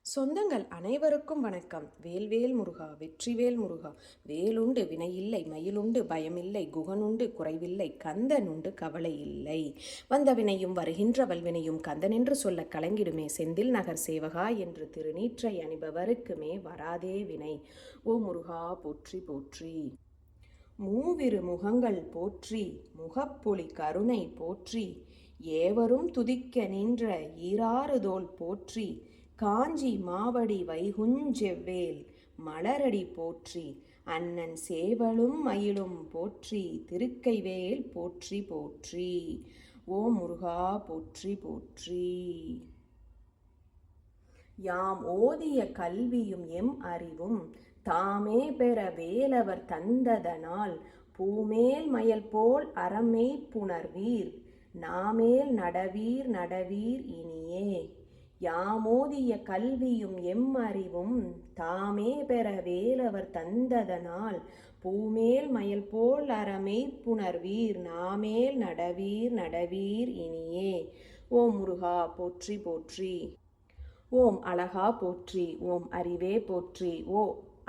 சொந்தங்கள் அனைவருக்கும் வணக்கம். வேல்வேல் முருகா, வெற்றிவேல் முருகா. வேலுண்டு வினையில்லை, மயிலுண்டு பயமில்லை, குகனுண்டு குறைவில்லை, கந்தனுண்டு கவலை இல்லை. வந்த வினையும் வருகின்ற வல்வினையும் கந்தனென்று சொல்ல கலங்கிடுமே, செந்தில் நகர் சேவகா என்று திருநீற்றை அணிபவருக்குமே வராதே வினை. ஓ முருகா போற்றி போற்றி. மூவிரு முகங்கள் போற்றி, முகப்பொலி கருணை போற்றி, ஏவரும் துதிக்க நின்ற ஈராறுதோள் போற்றி, காஞ்சி மாவடி வைகுஞ்செவ்வேல் மலரடி போற்றி, அண்ணன் சேவலும் மயிலும் போற்றி, திருக்கைவேல் போற்றி போற்றி. ஓ முருகா போற்றி போற்றி. யாம் ஓதிய கல்வியும் எம் அறிவும் தாமே பெற வேலவர் தந்ததனால், பூமேல் மயல் போல் அறமே புணர்வீர், நாமேல் நடவீர் நடவீர் இனியே. யாமோதிய கல்வியும் எம் அறிவும் தாமே பெற வேலவர் தந்ததனால், பூமேல் மயல் போல் அறமே புணர்வீர், நாமேல் நடவீர் நடவீர் இனியே. ஓ முருகா போற்றி போற்றி. ஓம் அழகா போற்றி. ஓம் அறிவே போற்றி. ஓ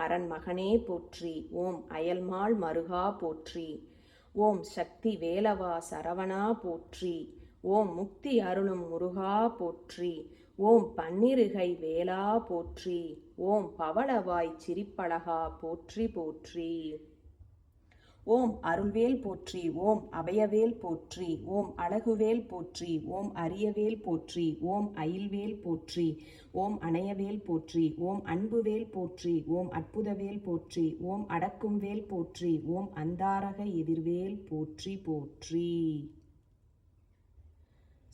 அரண்மகனே போற்றி. ஓம் அயல்மாள் மருகா போற்றி. ஓம் சக்தி வேலவா சரவணா போற்றி. ஓம் முக்தி அருளும் முருகா போற்றி. ஓம் பன்னிருகை வேலா போற்றி. ஓம் பவளவாய் சிரிப்பழகா போற்றி போற்றி. ஓம் அருள்வேல் போற்றி. ஓம் அபயவேல் போற்றி. ஓம் அழகுவேல் போற்றி. ஓம் அரியவேல் போற்றி. ஓம் அயில்வேல் போற்றி. ஓம் அணையவேல் போற்றி. ஓம் அன்புவேல் போற்றி. ஓம் அற்புதவேல் போற்றி. ஓம் அடக்கும்வேல் போற்றி. ஓம் அந்தாரக எதிர்வேல் போற்றி போற்றி.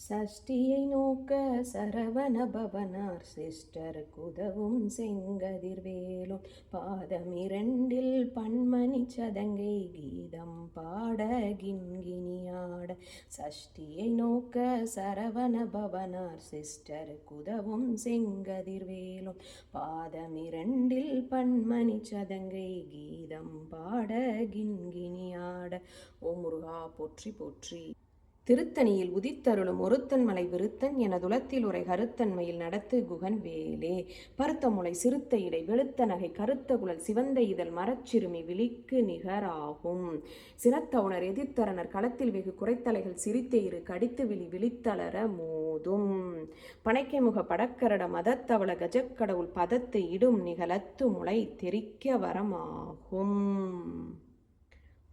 சஷ்டியை நோக்க சரவண பவனார் சிஸ்டருக்குதவும் செங்கதிர்வேலும், பாதமிரண்டில் பன்மணி சதங்கை கீதம் பாட கிண்கிணியாட. சஷ்டியை நோக்க சரவண பவனார் சிஸ்டருக்குதவும் செங்கதிர்வேலும், பாதமிரண்டில் பன்மணி சதங்கை கீதம் பாட கிண்கிணியாட. ஓ முருகா போற்றி போற்றி. திருத்தணியில் உதித்தருளும் ஒருத்தன் மலை விருத்தன் எனதுலத்தில் உரை கருத்தன்மையில் நடத்து குகன் வேலே. பருத்த முளை சிறுத்த இடை வெளுத்த நகை கருத்த குழல் சிவந்த இதழ் மரச்சிறுமி விழிக்கு நிகராகும். சினத்தவுணர் எதிர்த்தரனர் களத்தில் வெகு குறைத்தலைகள் சிரித்தெயிறு கடித்து விழி விழித்தளர மோதும். பனைக்கை முக படக்கரட மதத்தவள கஜக்கடவுள் பதத்து இடும் நிகழத்து முளை தெரிக்க வரமாகும்.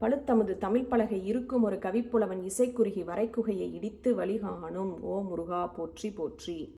பழுத்தமுது தமிழ் பலகை இருக்கும் ஒரு கவிப்புலவன் இசைக்குறுகி வரைக்குகையை இடித்து வழிகாணும். ஓ முருகா போற்றி போற்றி.